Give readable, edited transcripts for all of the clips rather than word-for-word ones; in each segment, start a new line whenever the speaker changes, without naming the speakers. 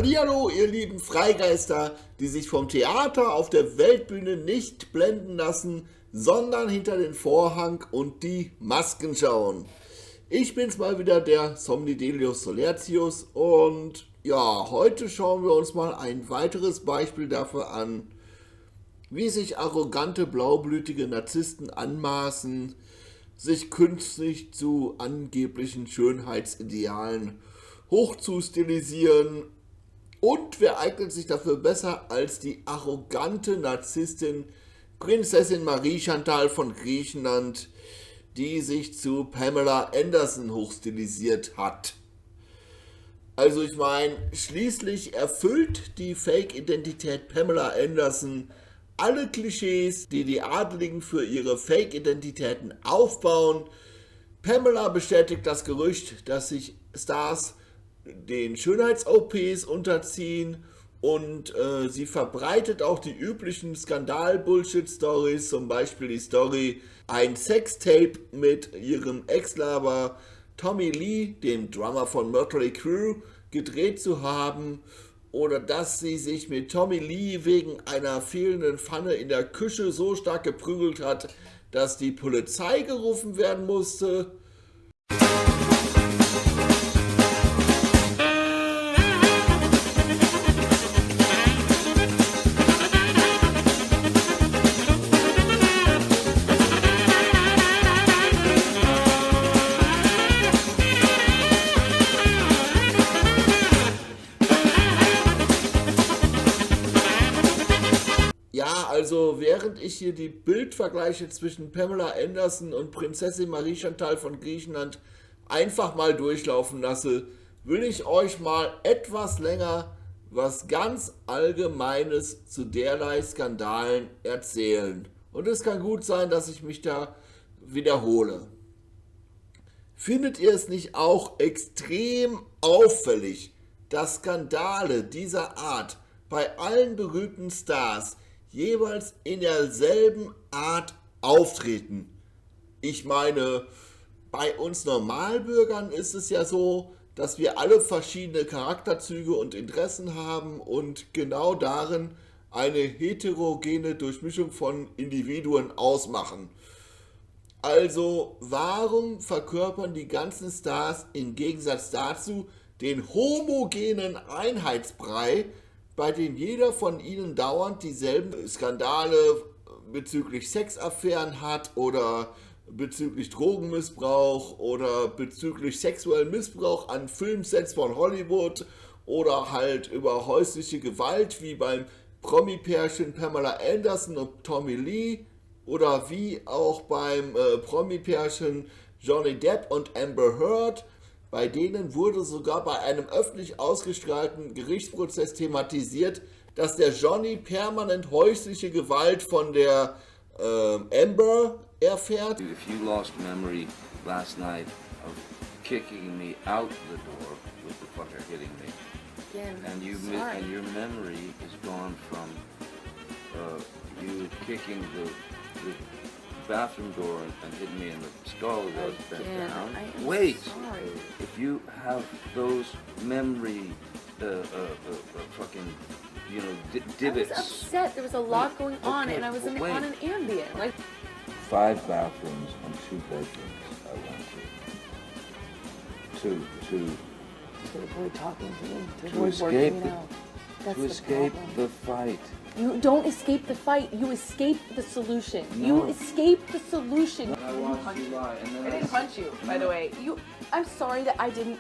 Hallihallo, ihr lieben Freigeister, die sich vom Theater auf der Weltbühne nicht blenden lassen, sondern hinter den Vorhang und die Masken schauen. Ich bin's mal wieder, der Somnidelius Solertius, und ja, heute schauen wir uns mal ein weiteres Beispiel dafür an, wie sich arrogante, blaublütige Narzissten anmaßen, sich künstlich zu angeblichen Schönheitsidealen hochzustilisieren. Und wer eignet sich dafür besser als die arrogante Narzisstin Prinzessin Marie Chantal von Griechenland, die sich zu Pamela Anderson hochstilisiert hat. Also ich meine, schließlich erfüllt die Fake-Identität Pamela Anderson alle Klischees, die die Adligen für ihre Fake-Identitäten aufbauen. Pamela bestätigt das Gerücht, dass sich Stars den Schönheits-OPs unterziehen, und sie verbreitet auch die üblichen Skandal-Bullshit-Stories, zum Beispiel die Story, ein Sextape mit ihrem Ex-Lover Tommy Lee, dem Drummer von Mötley Crüe, gedreht zu haben, oder dass sie sich mit Tommy Lee wegen einer fehlenden Pfanne in der Küche so stark geprügelt hat, dass die Polizei gerufen werden musste. Ja, also während ich hier die Bildvergleiche zwischen Pamela Anderson und Prinzessin Marie Chantal von Griechenland einfach mal durchlaufen lasse, will ich euch mal etwas länger was ganz Allgemeines zu derlei Skandalen erzählen. Und es kann gut sein, dass ich mich da wiederhole. Findet ihr es nicht auch extrem auffällig, dass Skandale dieser Art bei allen berühmten Stars jeweils in derselben Art auftreten? Ich meine, bei uns Normalbürgern ist es ja so, dass wir alle verschiedene Charakterzüge und Interessen haben und genau darin eine heterogene Durchmischung von Individuen ausmachen. Also, warum verkörpern die ganzen Stars im Gegensatz dazu den homogenen Einheitsbrei, bei dem jeder von ihnen dauernd dieselben Skandale bezüglich Sexaffären hat oder bezüglich Drogenmissbrauch oder bezüglich sexuellen Missbrauch an Filmsets von Hollywood oder halt über häusliche Gewalt wie beim Promi-Pärchen Pamela Anderson und Tommy Lee oder wie auch beim Promi-Pärchen Johnny Depp und Amber Heard. Bei denen wurde sogar bei einem öffentlich ausgestrahlten Gerichtsprozess thematisiert, dass der Johnny permanent häusliche Gewalt von der Amber erfährt.
If you lost memory last night of kicking me out the door with the fucker hitting me, and your memory is gone from you kicking the bathroom door and hitting me in the skull as I was bent down. Wait, if you have those memory, fucking, divots.
I was upset. There was a lot going on, and I was on an Ambien. Like
5 bathrooms and 2 bedrooms I went to.
to avoid talking to me, to
To
avoid
escape
working it
the-
out. That's
To
the
escape
problem.
the fight.
You don't escape the fight. You escape the solution.
No.
You escape the solution.
I watched you lie, and then
I didn't punch you, by the way. I'm sorry that I didn't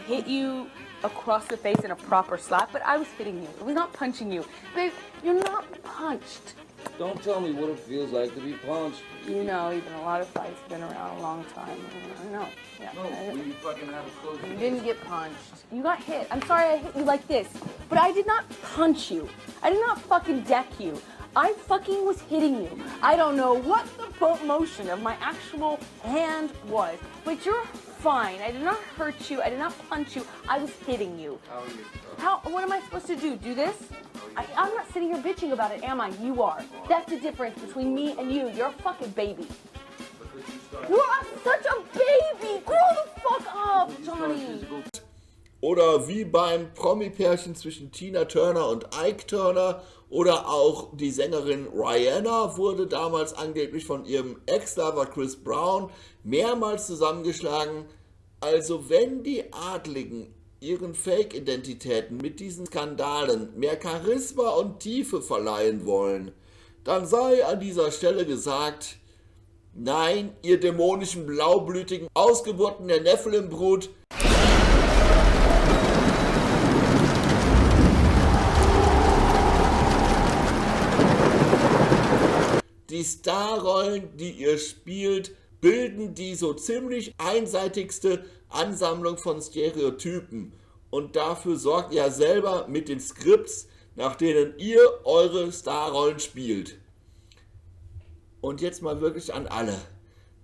hit you across the face in a proper slap, but I was hitting you. I was not punching you. Babe, you're not punched.
Don't tell me what it feels like to be punched.
You know, you've been in a lot of fights, been around a long time. I know. Yeah.
No, will you fucking have a close
You didn't get punched. You got hit. I'm sorry I hit you like this, but I did not punch you. I did not fucking deck you. I fucking was hitting you. I don't know what the motion of my actual hand was, but you're fine. I did not hurt you. I did not punch you. I was hitting you. What am I supposed to do? Do this? I'm not sitting here bitching about it, am I? You are. That's the difference between me and you. You're a fucking baby. You are such a baby. Grow the fuck up, Johnny.
Oder wie beim Promi-Pärchen zwischen Tina Turner und Ike Turner. Oder auch die Sängerin Rihanna wurde damals angeblich von ihrem Ex-Lover Chris Brown mehrmals zusammengeschlagen. Also wenn die Adligen ihren Fake-Identitäten mit diesen Skandalen mehr Charisma und Tiefe verleihen wollen, dann sei an dieser Stelle gesagt: Nein, ihr dämonischen, blaublütigen Ausgeburten der Nephilim-Brut, die Starrollen, die ihr spielt, bilden die so ziemlich einseitigste Ansammlung von Stereotypen. Und dafür sorgt ihr selber mit den Skripts, nach denen ihr eure Starrollen spielt. Und jetzt mal wirklich an alle.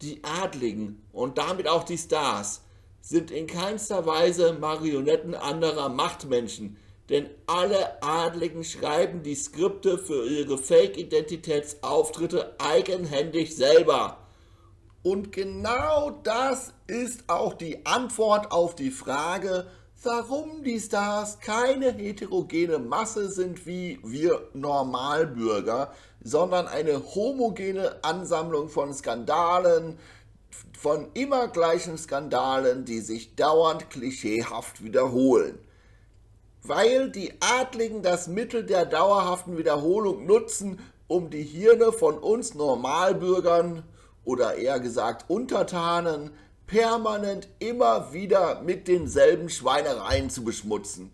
Die Adligen und damit auch die Stars sind in keinster Weise Marionetten anderer Machtmenschen, denn alle Adligen schreiben die Skripte für ihre Fake-Identitätsauftritte eigenhändig selber. Und genau das ist auch die Antwort auf die Frage, warum die Stars keine heterogene Masse sind wie wir Normalbürger, sondern eine homogene Ansammlung von Skandalen, von immer gleichen Skandalen, die sich dauernd klischeehaft wiederholen. Weil die Adligen das Mittel der dauerhaften Wiederholung nutzen, um die Hirne von uns Normalbürgern oder eher gesagt Untertanen permanent immer wieder mit denselben Schweinereien zu beschmutzen.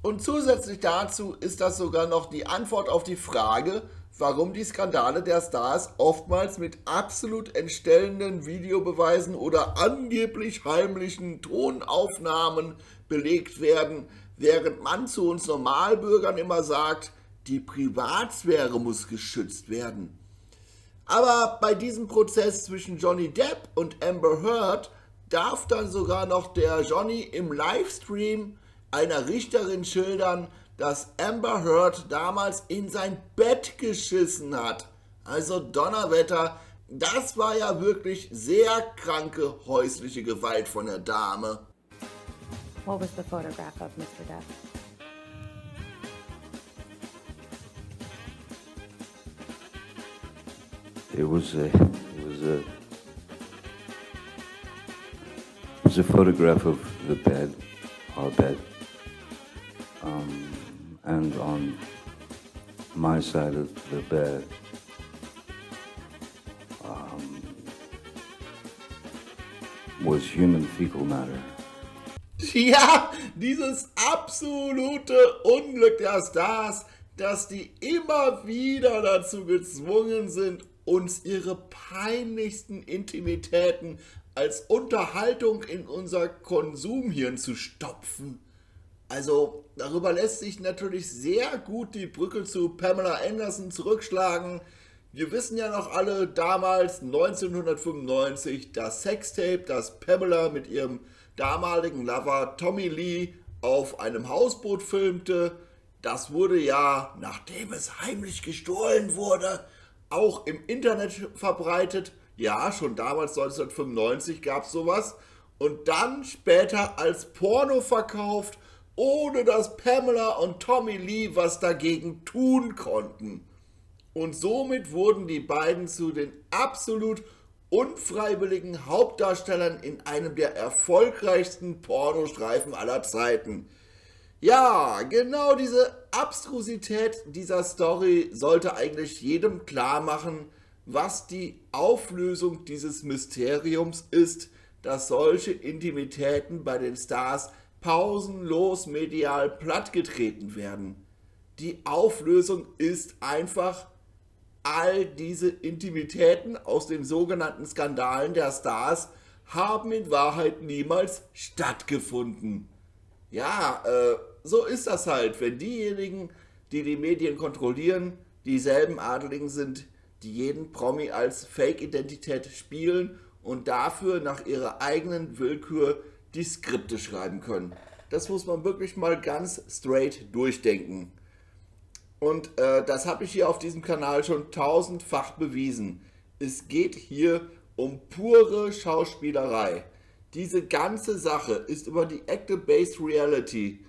Und zusätzlich dazu ist das sogar noch die Antwort auf die Frage, warum die Skandale der Stars oftmals mit absolut entstellenden Videobeweisen oder angeblich heimlichen Tonaufnahmen belegt werden, während man zu uns Normalbürgern immer sagt, die Privatsphäre muss geschützt werden. Aber bei diesem Prozess zwischen Johnny Depp und Amber Heard darf dann sogar noch der Johnny im Livestream einer Richterin schildern, dass Amber Heard damals in sein Bett geschissen hat. Also Donnerwetter, das war ja wirklich sehr kranke häusliche Gewalt von der Dame.
What was the photograph of Mr. Depp?
It was a photograph of the bed, our bed, and on my side of the bed was human fecal matter.
Ja, dieses absolute Unglück der Stars, dass die immer wieder dazu gezwungen sind, uns ihre peinlichsten Intimitäten als Unterhaltung in unser Konsumhirn zu stopfen. Also darüber lässt sich natürlich sehr gut die Brücke zu Pamela Anderson zurückschlagen. Wir wissen ja noch alle, damals 1995, das Sextape, das Pamela mit ihrem damaligen Lover Tommy Lee auf einem Hausboot filmte. Das wurde ja, nachdem es heimlich gestohlen wurde, auch im Internet verbreitet. Ja, schon damals 1995 gab es sowas. Und dann später als Porno verkauft, ohne dass Pamela und Tommy Lee was dagegen tun konnten. Und somit wurden die beiden zu den absolut unfreiwilligen Hauptdarstellern in einem der erfolgreichsten Pornostreifen aller Zeiten. Ja, genau diese Abstrusität dieser Story sollte eigentlich jedem klar machen, was die Auflösung dieses Mysteriums ist, dass solche Intimitäten bei den Stars pausenlos medial plattgetreten werden. Die Auflösung ist einfach, all diese Intimitäten aus den sogenannten Skandalen der Stars haben in Wahrheit niemals stattgefunden. Ja, so ist das halt, wenn diejenigen, die die Medien kontrollieren, dieselben Adeligen sind, die jeden Promi als Fake-Identität spielen und dafür nach ihrer eigenen Willkür die Skripte schreiben können. Das muss man wirklich mal ganz straight durchdenken. Und das habe ich hier auf diesem Kanal schon tausendfach bewiesen. Es geht hier um pure Schauspielerei. Diese ganze Sache ist über die Active-Based Reality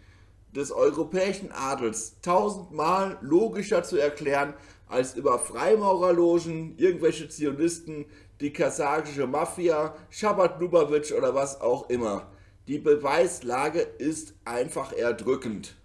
des europäischen Adels tausendmal logischer zu erklären als über Freimaurerlogen, irgendwelche Zionisten, die kasachische Mafia, Shabbat Lubavitch oder was auch immer. Die Beweislage ist einfach erdrückend.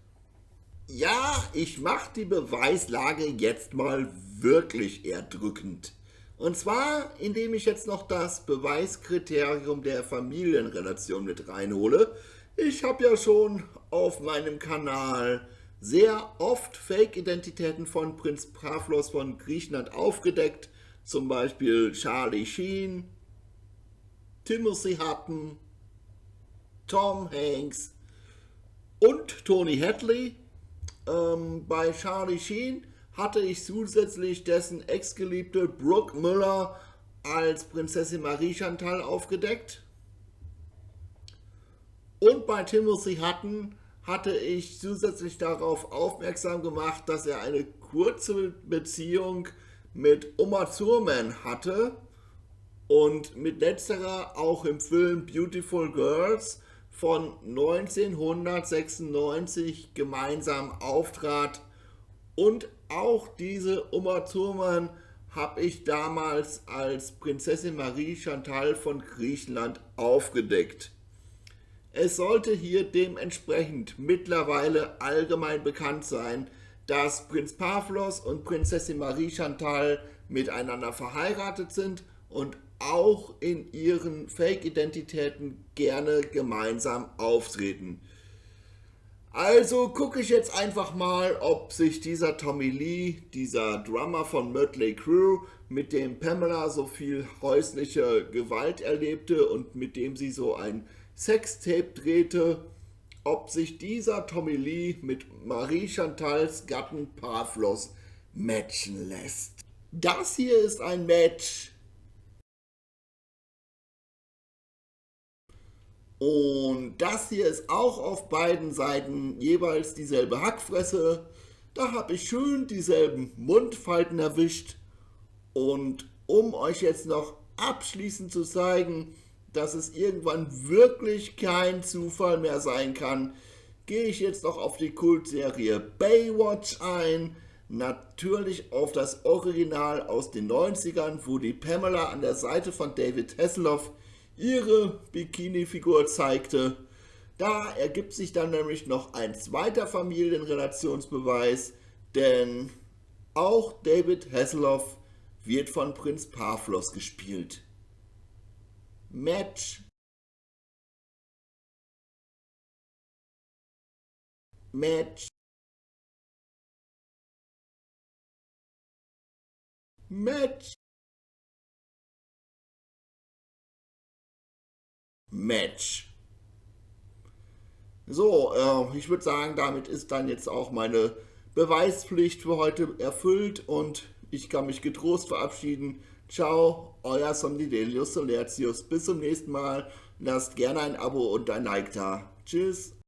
Ja, ich mache die Beweislage jetzt mal wirklich erdrückend. Und zwar, indem ich jetzt noch das Beweiskriterium der Familienrelation mit reinhole. Ich habe ja schon auf meinem Kanal sehr oft Fake-Identitäten von Prinz Pavlos von Griechenland aufgedeckt. Zum Beispiel Charlie Sheen, Timothy Hutton, Tom Hanks und Tony Hadley. Bei Charlie Sheen hatte ich zusätzlich dessen Ex-Geliebte Brooke Müller als Prinzessin Marie Chantal aufgedeckt. Und bei Timothy Hutton hatte ich zusätzlich darauf aufmerksam gemacht, dass er eine kurze Beziehung mit Uma Thurman hatte und mit letzterer auch im Film Beautiful Girls von 1996 gemeinsam auftrat. Und auch diese Uma Thurman habe ich damals als Prinzessin Marie Chantal von Griechenland aufgedeckt. Es sollte hier dementsprechend mittlerweile allgemein bekannt sein, dass Prinz Pavlos und Prinzessin Marie Chantal miteinander verheiratet sind und auch in ihren Fake-Identitäten gerne gemeinsam auftreten. Also gucke ich jetzt einfach mal, ob sich dieser Tommy Lee, dieser Drummer von Mötley Crüe, mit dem Pamela so viel häusliche Gewalt erlebte und mit dem sie so ein Sextape drehte, ob sich dieser Tommy Lee mit Marie Chantals Gatten Pavlos matchen lässt. Das hier ist ein Match. Und das hier ist auch auf beiden Seiten jeweils dieselbe Hackfresse. Da habe ich schön dieselben Mundfalten erwischt. Und um euch jetzt noch abschließend zu zeigen, dass es irgendwann wirklich kein Zufall mehr sein kann, gehe ich jetzt noch auf die Kultserie Baywatch ein. Natürlich auf das Original aus den 90ern, wo die Pamela an der Seite von David Hasselhoff ihre Bikini-Figur zeigte. Da ergibt sich dann nämlich noch ein zweiter Familienrelationsbeweis, denn auch David Hasselhoff wird von Prinz Pavlos gespielt. Match. Match. Match. Match. So, ich würde sagen, damit ist dann jetzt auch meine Beweispflicht für heute erfüllt und ich kann mich getrost verabschieden. Ciao, euer Somnidelius Solertius. Bis zum nächsten Mal. Lasst gerne ein Abo und ein Like da. Tschüss.